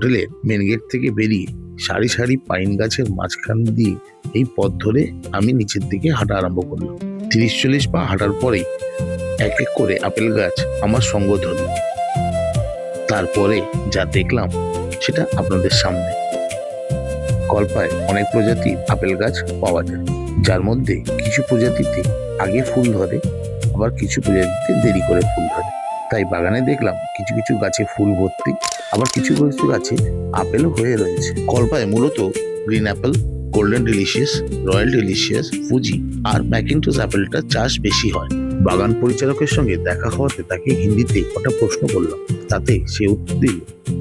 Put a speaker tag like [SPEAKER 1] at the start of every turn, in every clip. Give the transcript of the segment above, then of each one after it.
[SPEAKER 1] হোটেলের main gate থেকে বেরিয়ে সারি সারি পাইন গাছের মাঝখান দিয়ে এই পথ ধরে আমি নিচের দিকে হাঁটা আরম্ভ করলাম। 30-40 পা হাঁটার পরেই এক এক করে আপেল গাছ আমার সঙ্গ ধরল। তারপরে যা দেখলাম সেটা আপনাদের সামনে। কল্পায় অনেক প্রজাতির আপেল গাছ পাওয়া যায়, যার মধ্যে কিছু প্রজাতিতে আগে ফুল ধরে, আবার কিছু প্রজাতিতে দেরি করে ফুল ধরে। তাই বাগানে দেখলাম কিছু কিছু গাছে ফুল ভর্তি, আবার কিছু কিছু গাছে আপেল হয়ে রয়েছে। কল্পায় মূলত green apple, golden delicious, royal delicious, Fuji আর ম্যাকিন্টশ আপেলটা চাষ বেশি হয়। বাগান পরিচালকের সঙ্গে দেখা হওয়াতে তাকে হিন্দিতে একটা প্রশ্ন করলাম। তাতে সে উত্তর দিল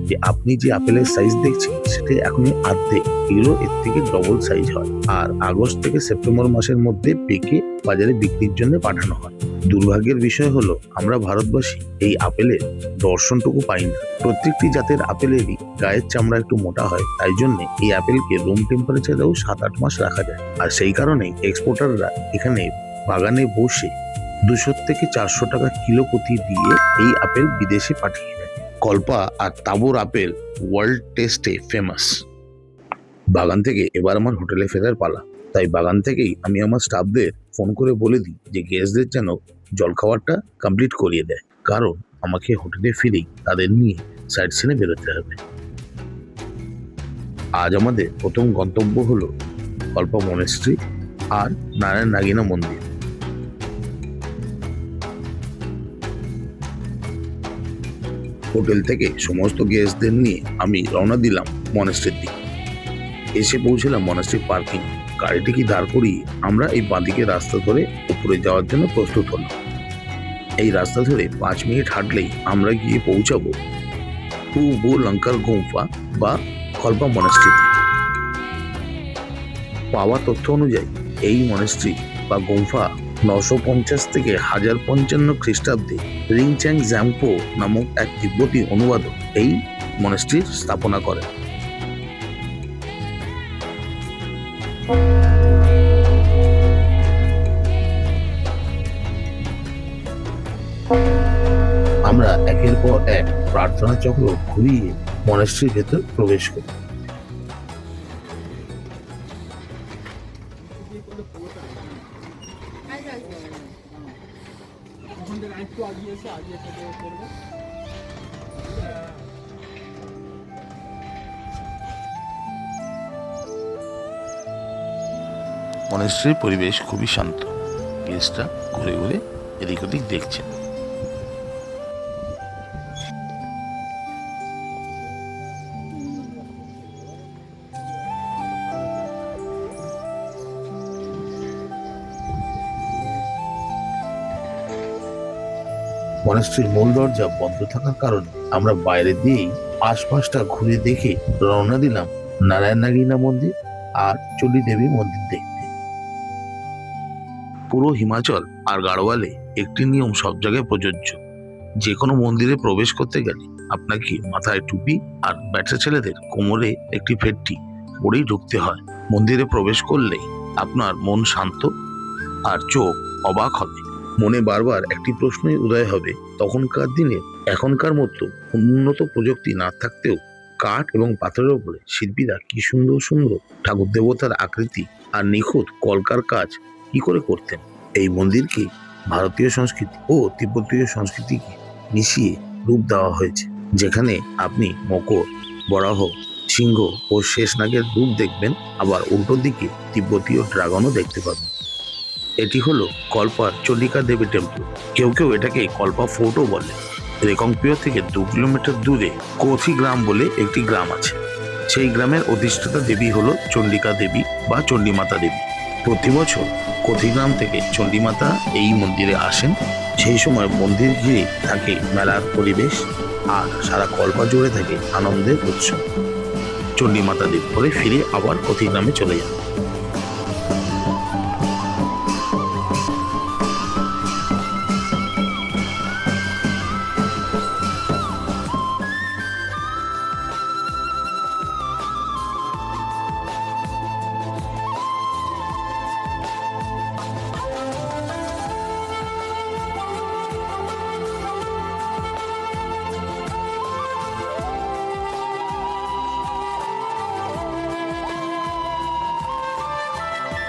[SPEAKER 1] যে আপনি যে আপেলের সাইজ দেখছেন সেটা এখনই অর্ধেক, এগুলো এর থেকে ডবল সাইজ হয়, আর আগস্ট থেকে সেপ্টেম্বর মাসের মধ্যে পেকে বাজারে বিক্রির জন্য পাঠানো হয়। দুর্ভাগ্যের বিষয় হলো আমরা ভারতবাসী এই আপেলের দর্শনটুকু পাই না। প্রত্যেকটি জাতের আপেলেরই গায়ের চামড়া একটু মোটা হয়, তাই জন্য এই আপেলকে রুম টেম্পারেচারেও 7-8 মাস রাখা যায়। আর সেই কারণেই এক্সপোর্টাররা এখানে বাগানে বসে 200 থেকে 400 টাকা কিলো প্রতি দিয়ে এই আপেল বিদেশে পাঠিয়ে দেয়। কল্পা আর তাবর আপেল ওয়ার্ল্ড টেস্টে ফেমাস। বাগান থেকে এবার আমার হোটেলে ফেরার পালা। তাই বাগান থেকেই আমি আমার স্টাফদের ফোন করে বলে দিই যে গেস্টদের যেন জলখাবারটা কমপ্লিট করিয়ে দেয়, কারণ আমাকে হোটেলে ফিরেই তাদের নিয়ে সাইট সিনে বেরোতে হবে। আজ আমাদের প্রথম গন্তব্য হলো কল্পা মনেস্ট্রি আর নারায়ণ নাগিনা মন্দির। হোটেল থেকে সমস্ত গেস্টদের নিয়ে আমি রওনা দিলাম মনেস্ট্রির দিকে। এসে পৌঁছলাম মনেস্ট্রি পার্কিং। গাড়িটি কি দাঁড় করিয়ে আমরা এই বাঁদিকে রাস্তা ধরে উপরে যাওয়ার জন্য প্রস্তুত হলাম। এই রাস্তা ধরে 5 মিনিট হাঁটলেই আমরা গিয়ে পৌঁছাবো পূর্ব লঙ্কার গুম্ফা বা কল্পা মনেস্ট্রিতে। পাওয়া তথ্য অনুযায়ী এই মনেস্ট্রি বা গুম্ফা 950 থেকে 1055 খ্রিস্টাব্দে রিংচ্যাং জ্যাম্পো নামক এক তিব্বতী অনুবাদক এই মনেস্ট্রির স্থাপনা করেন। আমরা একের পর এক প্রার্থনা চক্র ঘুরিয়ে মনেস্ট্রির ভেতর প্রবেশ করি। মনেস্ট্রির পরিবেশ খুবই শান্ত। গেস্টরা ঘুরে ঘুরে এদিক ওদিক দেখছেন। মনেস্ট্রির মূল দরজা বন্ধ থাকার কারণে আমরা বাইরে দিয়েই আশপাশটা ঘুরে দেখে রওনা দিলাম নারায়ণ নাগিনা মন্দির আর চণ্ডী দেবী মন্দির দেখতে। পুরো হিমাচল আর গাড়োয়ালে একটি নিয়ম সব জায়গায় প্রযোজ্য। যে কোনো মন্দিরে প্রবেশ করতে গেলে আপনাকে মাথায় টুপি আর ব্যাটা ছেলেদের কোমরে একটি ফেটটি পরেই ঢুকতে হয়। মন্দিরে প্রবেশ করলেই আপনার মন শান্ত আর চোখ অবাক হবে। মনে বারবার একটি প্রশ্নই উদয় হবে, তখনকার দিনে এখনকার মতো উন্নত প্রযুক্তি না থাকতেও কাঠ এবং পাথরের উপরে শিল্পীরা কি সুন্দর সুন্দর ঠাকুর দেবতার আকৃতি আর নিখুঁত কলকার কাজ কি করে করতেন। এই মন্দিরকে ভারতীয় সংস্কৃতি ও তিব্বতীয় সংস্কৃতিকে মিশিয়ে রূপ দেওয়া হয়েছে, যেখানে আপনি মকর, বরাহ, সিংহ ও শেষনাগের রূপ দেখবেন, আবার উল্টো দিকে তিব্বতীয় ড্রাগনও দেখতে পাবেন। এটি হলো কল্পার চণ্ডিকা দেবী টেম্পল। কেউ কেউ এটাকে কল্পা ফোর্টও বলে। রেকংপিও থেকে 2 কিলোমিটার দূরে কোথি গ্রাম বলে একটি গ্রাম আছে। সেই গ্রামের অধিষ্ঠাতা দেবী হলো চণ্ডিকা দেবী বা চণ্ডীমাতা দেবী। প্রতি বছর কোথি গ্রাম থেকে চণ্ডীমাতা এই মন্দিরে আসেন। সেই সময় মন্দির ঘিরে থাকে মেলার পরিবেশ আর সারা কল্পা জুড়ে থাকে আনন্দের উৎসব। চণ্ডীমাতা দেবী পরে ফিরে আবার কোথি গ্রামে চলে যান।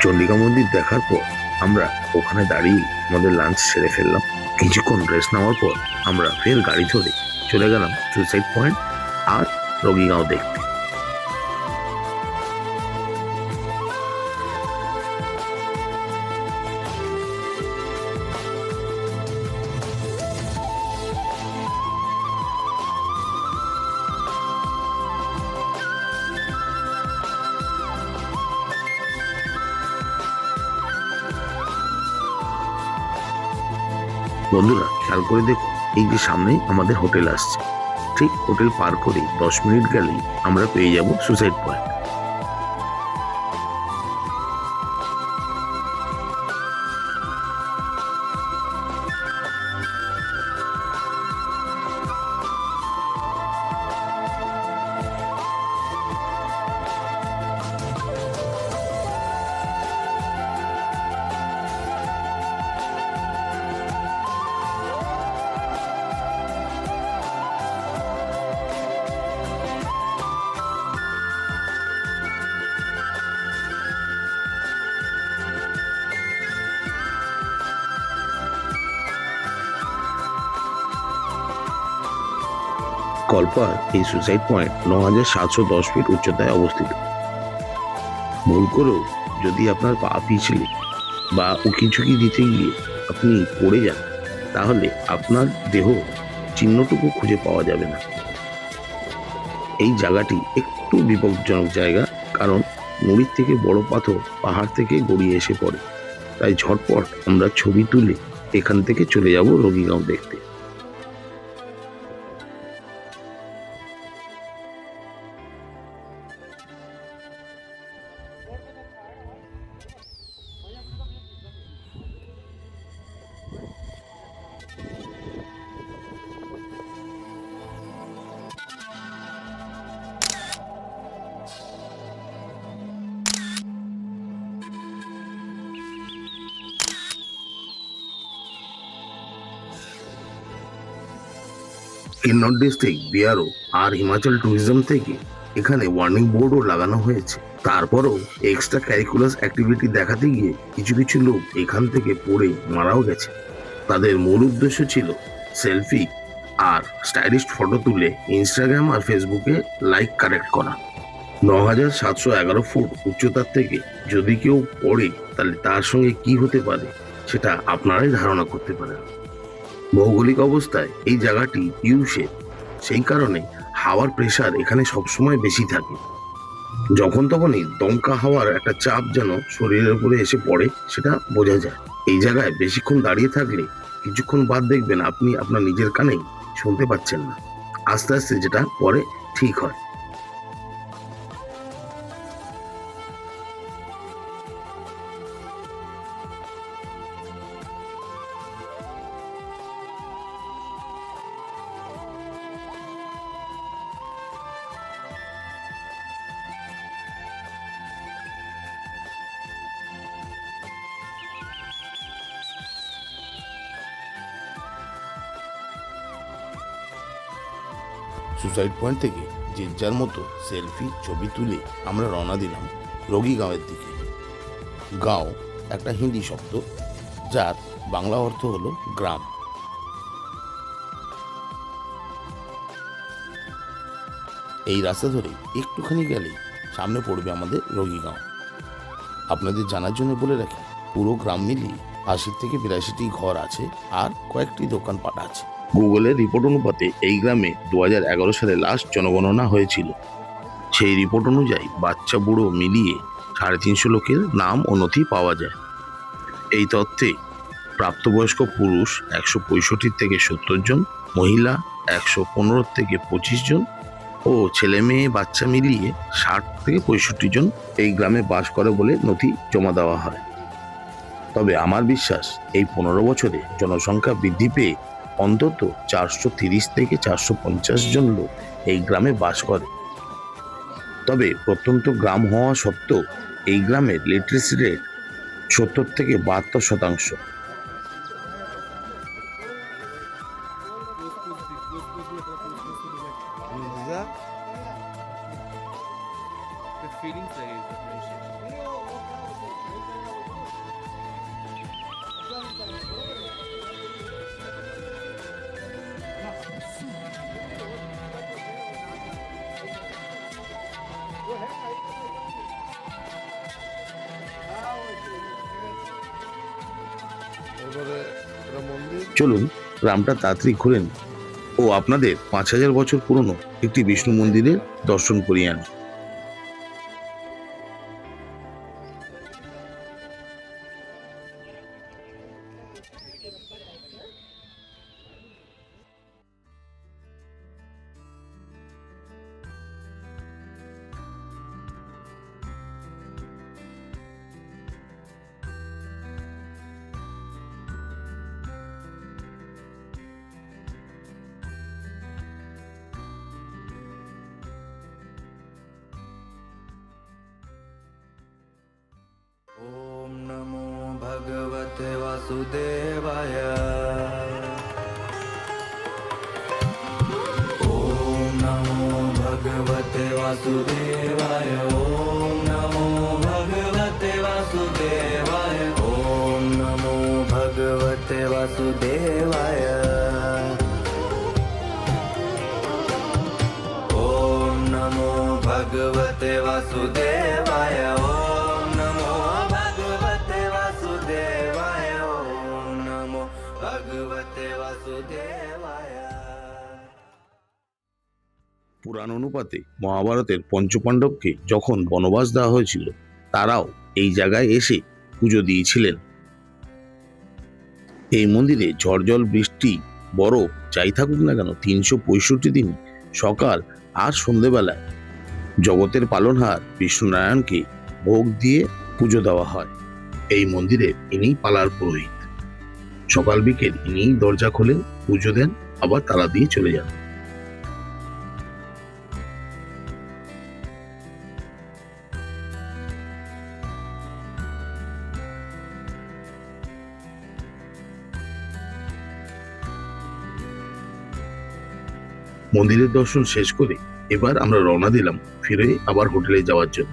[SPEAKER 1] চন্ডিকা মন্দির দেখার পর আমরা ওখানে দাঁড়িয়ে আমাদের লাঞ্চ সেরে ফেললাম। কিছুক্ষণ রেস্ট নেওয়ার পর আমরা ফের গাড়ি ধরে চলে গেলাম সুইসাইড পয়েন্ট আর রোগীগাঁও দেখতে। বন্ধুরা খেয়াল করে দেখো, এই যে সামনেই আমাদের হোটেল আসছে, ঠিক হোটেল পার করে 10 মিনিট গেলেই আমরা পেয়ে যাব সুইসাইড পয়েন্ট। কল্পার এই সুইসাইড পয়েন্ট 9710 ফিট উচ্চতায় অবস্থিত। ভুল করেও যদি আপনার পা পিছলে বা উঁকিঝুঁকি দিতে গিয়ে আপনি পড়ে যান, তাহলে আপনার দেহ চিহ্নটুকু খুঁজে পাওয়া যাবে না। এই জায়গাটি একটু বিপজ্জনক জায়গা, কারণ নুড়ির থেকে বড় পাথর পাহাড় থেকে গড়িয়ে এসে পড়ে। তাই ঝটপট আমরা ছবি তুলে এখান থেকে চলে যাব রোগীগাঁও দেখতে। কিন্নর ডিস্ট্রিক্ট, বিআরও আর হিমাচল ট্যুরিজম থেকে এখানে ওয়ার্নিং বোর্ডও লাগানো হয়েছে। তারপরও এক্সট্রা ক্যারিকুলাস অ্যাক্টিভিটি দেখাতে গিয়ে কিছু কিছু লোক এখান থেকে পড়ে মারাও গেছে। তাদের মূল উদ্দেশ্য ছিল সেলফি আর স্টাইলিশ ফটো তুলে ইনস্টাগ্রাম আর ফেসবুকে লাইক কালেক্ট করা। 9711 ফুট উচ্চতার থেকে যদি কেউ পড়ে, তাহলে তার সঙ্গে কি হতে পারে সেটা আপনারাই ধারণা করতে পারেন। ভৌগোলিক অবস্থায় এই জায়গাটি ইউ শেপ, সেই কারণে হাওয়ার প্রেসার এখানে সবসময় বেশি থাকে। যখন তখনই দমকা হাওয়ার একটা চাপ যেন শরীরের উপরে এসে পড়ে, সেটা বোঝা যায়। এই জায়গায় বেশিক্ষণ দাঁড়িয়ে থাকলে কিছুক্ষণ বাদ দেখবেন আপনি আপনার নিজের কানেই শুনতে পাচ্ছেন না। আস্তে আস্তে যেটা পরে ঠিক হয়। সুসাইড পয়েন্ট থেকে যে যার মতো সেলফি ছবি তুলে আমরা রওনা দিলাম রোগীগাঁওয়ের দিকে। গাঁও একটা হিন্দি শব্দ, যার বাংলা অর্থ হলো গ্রাম। এই রাস্তা ধরে একটুখানি গেলেই সামনে পড়বে আমাদের রোগীগাঁও। আপনাদের জানার জন্য বলে রাখি, পুরো গ্রাম মিলিয়ে 80 থেকে 82টি ঘর আছে আর কয়েকটি দোকানপাট আছে। গুগলের রিপোর্ট অনুপাতে এই গ্রামে 2011 সালে লাস্ট জনগণনা হয়েছিল। সেই রিপোর্ট অনুযায়ী বাচ্চা বুড়ো মিলিয়ে 350 লোকের নাম ও নথি পাওয়া যায়। এই তথ্যে প্রাপ্তবয়স্ক পুরুষ 165 থেকে 70 জন, মহিলা 115 থেকে 25 জন ও ছেলে মেয়ে বাচ্চা মিলিয়ে 60 থেকে 65 জন এই গ্রামে বাস করে বলে নথি জমা দেওয়া হয়। তবে আমার বিশ্বাস, এই 15 বছরে জনসংখ্যা বৃদ্ধি পেয়ে অন্তত 430 থেকে 450 জন লোক এই গ্রামে বাস করে। তবে প্রত্যন্ত গ্রাম হওয়া সত্ত্বেও এই গ্রামের লিটারেসি রেট 70 থেকে 72%।
[SPEAKER 2] The feelings there is appreciation.
[SPEAKER 1] চলুন গ্রামটা তাড়াতাড়ি ঘুরেন ও আপনাদের 5000 বছর পুরনো একটি বিষ্ণু মন্দিরের দর্শন করিয়ে আনি।
[SPEAKER 2] ओम नमो भगवते वासुदेवाय। ओम नमो भगवते वासुदेवाय। ओम नमो भगवते वासुदेवाय। ओम नमो भगवते वासुदेवाय। ओम नमो भगवते वासुदेवाय। ओम नमो भगवते वासुदेवाय। ओम नमो भगवते वासुदेवाय।
[SPEAKER 1] পুরাণ অনুপাতে মহাভারতের পঞ্চপাণ্ডবকে যখন বনবাস দেওয়া হয়েছিল, তারাও এই জায়গায় এসে পুজো দিয়েছিলেন। এই মন্দিরে ঝড় জল বৃষ্টি বরফ যাই থাকুক না কেন 365 দিন সকাল আর সন্ধেবেলায় জগতের পালনহার বিষ্ণুনারায়ণকে ভোগ দিয়ে পুজো দেওয়া হয়। এই মন্দিরে ইনিই পালার পুরোহিত। সকাল বিকেল ইনিই দরজা খোলেন, পুজো দেন, আবার তালা দিয়ে চলে যান। মন্দিরের দর্শন শেষ করে এবার আমরা রওনা দিলাম ফিরে আবার হোটেলে যাওয়ার জন্য।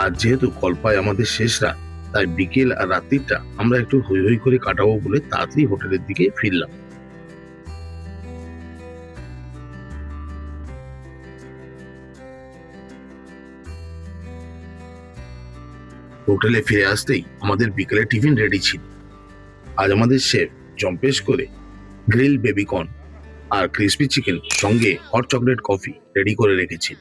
[SPEAKER 1] আজ যেহেতু কল্পায় আমাদের শেষ রাত, তাই বিকেল আর রাত্রিটা আমরা একটু হৈ হৈ করে কাটাবো বলে তাড়াতাড়ি হোটেলের দিকে ফিরলাম। হোটেলে ফিরে আসতেই আমাদের বিকেলে টিফিন রেডি ছিল। আজ আমাদের শেফ জম্পেশ করে গ্রিল বেবিকর্ন আর ক্রিসপি চিকেন সঙ্গে হট চকলেট কফি রেডি করে রেখেছিল।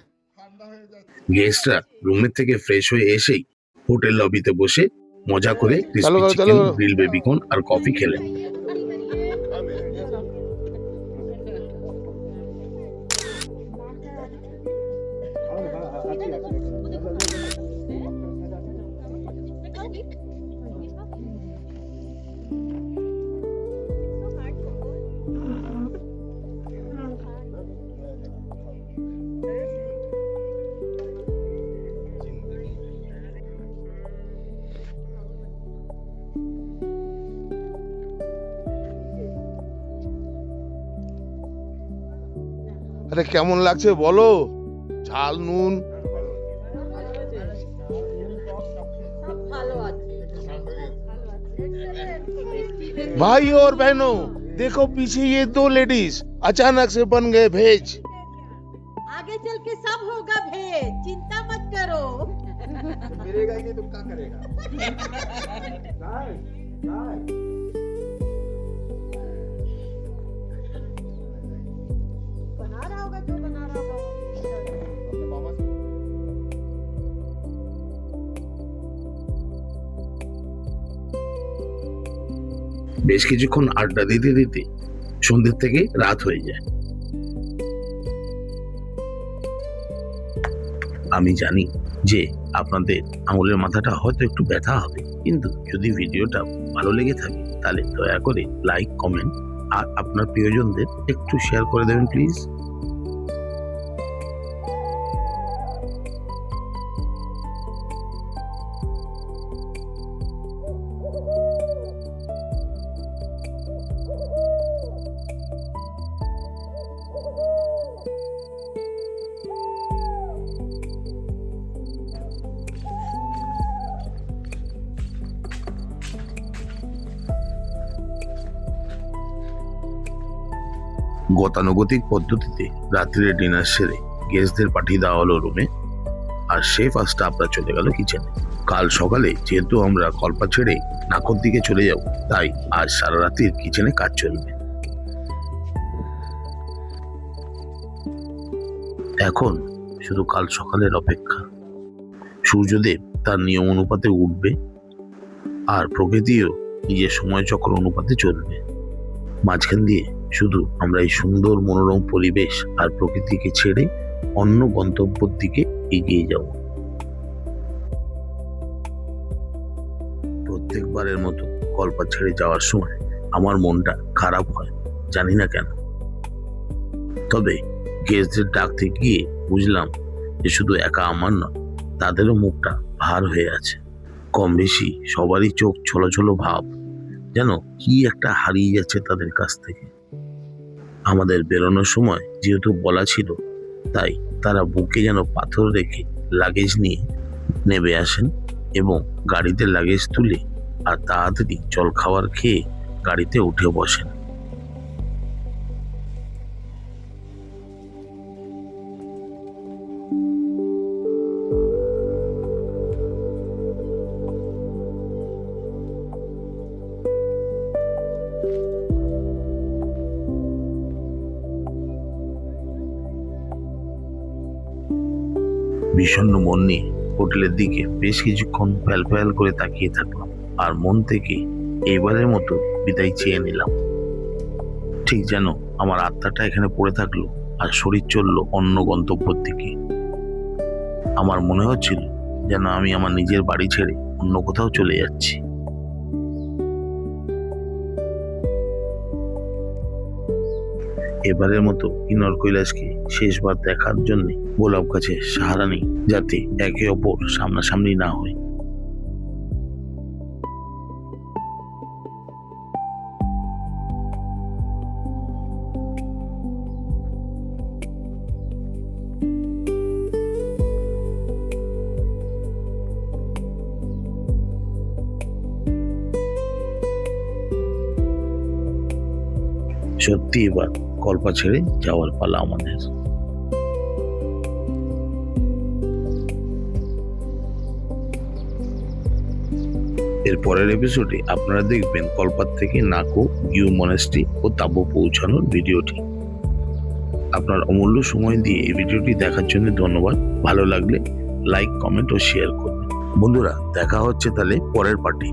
[SPEAKER 1] গেস্টরা রুমের থেকে ফ্রেশ হয়ে এসেই হোটেল লবিতে বসে মজা করে ক্রিসপি চিকেন, গ্রিল বেবিকর্ন আর কফি খেলেন।
[SPEAKER 3] আরে কেমন লাগছে বলো? ঝাল নুন भाई और बहनों, देखो पीछे ये दो लेडीज अचानक से बन गए भेज।
[SPEAKER 4] आगे चल के सब होगा भेज, चिंता मत करो।
[SPEAKER 5] मिलेगा ही नहीं तो क्या करेगा?
[SPEAKER 4] बना रहा होगा जो बना रहा होगा।
[SPEAKER 1] বেশ কিছুক্ষণ আড্ডা দিতে দিতে সন্ধ্যের থেকে রাত হয়ে যায়। আমি জানি যে আপনাদের আঙুলের মাথাটা হয়তো একটু ব্যথা হবে, কিন্তু যদি ভিডিওটা ভালো লেগে থাকে তাহলে দয়া করে লাইক, কমেন্ট আর আপনার প্রিয়জনদের একটু শেয়ার করে দেবেন প্লিজ। গতানুগতিক পদ্ধতিতে রাত্রিরে ডিনার সেরে গেস্টদের পাঠিয়ে দেওয়া হলো রুমে, আর শেফ আর স্টাফরা চলে গেল কিচেনে। কাল সকালে যেহেতু আমরা কল্পা ছেড়ে নাকোর দিকে চলে যাব, তাই আজ সারা রাতির কিচেনে কাজ চলবে। এখন শুধু কাল সকালের অপেক্ষা। সূর্যদেব তার নিয়ম অনুপাতে উঠবে আর প্রকৃতিও নিজের সময়চক্র অনুপাতে চলবে। মাঝখান দিয়ে শুধু আমরা এই সুন্দর মনোরম পরিবেশ আর প্রকৃতিকে ছেড়ে অন্য গন্তব্যের দিকে এগিয়ে যাব। প্রত্যেকবারের মতো কল্পা ছেড়ে যাওয়ার সময় আমার মনটা খারাপ হয়, জানি না কেন। তবে গেস্টদের ডাকতে গিয়ে বুঝলাম যে শুধু একা আমার নয়, তাদেরও মুখটা ভার হয়ে আছে। কম বেশি সবারই চোখ ছলো ছলো ভাব, যেন কি একটা হারিয়ে যাচ্ছে তাদের কাছ থেকে। আমাদের বেরোনোর সময় যেহেতু বলা ছিল, তাই তারা বুকে যেন পাথর রেখে লাগেজ নিয়ে নেমে আসেন এবং গাড়িতে লাগেজ তুলে আর তাড়াতাড়ি জলখাবার খেয়ে গাড়িতে উঠে বসেন। বিষণ্ণ মন নিয়ে হোটেলের দিকে বেশ কিছুক্ষণ ফ্যাল করে তাকিয়ে থাকলাম আর মন থেকে এবারের মতো বিদায় চেয়ে নিলাম। ঠিক যেন আমার আত্মাটা এখানে পড়ে থাকলো আর শরীর চললো অন্য গন্তব্যের দিকে। আমার মনে হচ্ছিল যেন আমি আমার নিজের বাড়ি ছেড়ে অন্য কোথাও চলে যাচ্ছি। এবারের মতো কিন্নর কৈলাসকে শেষবার দেখার জন্য গোলাপ গাছের সাহারা নেই, যাতে একে অপর সামনাসামনি না হয়। সত্যি এবার কল্পা ছেড়ে যাওয়ার পালা আমাদের। এর পরের এপিসোডে আপনারা দেখবেন কল্পার থেকে নাকো, গিউ মনাস্ট্রি ও তাবো পৌঁছানোর ভিডিওটি। আপনার অমূল্য সময় দিয়ে এই ভিডিওটি দেখার জন্য ধন্যবাদ। ভালো লাগলে লাইক, কমেন্ট ও শেয়ার করবেন। বন্ধুরা, দেখা হচ্ছে তাহলে পরের পার্টি।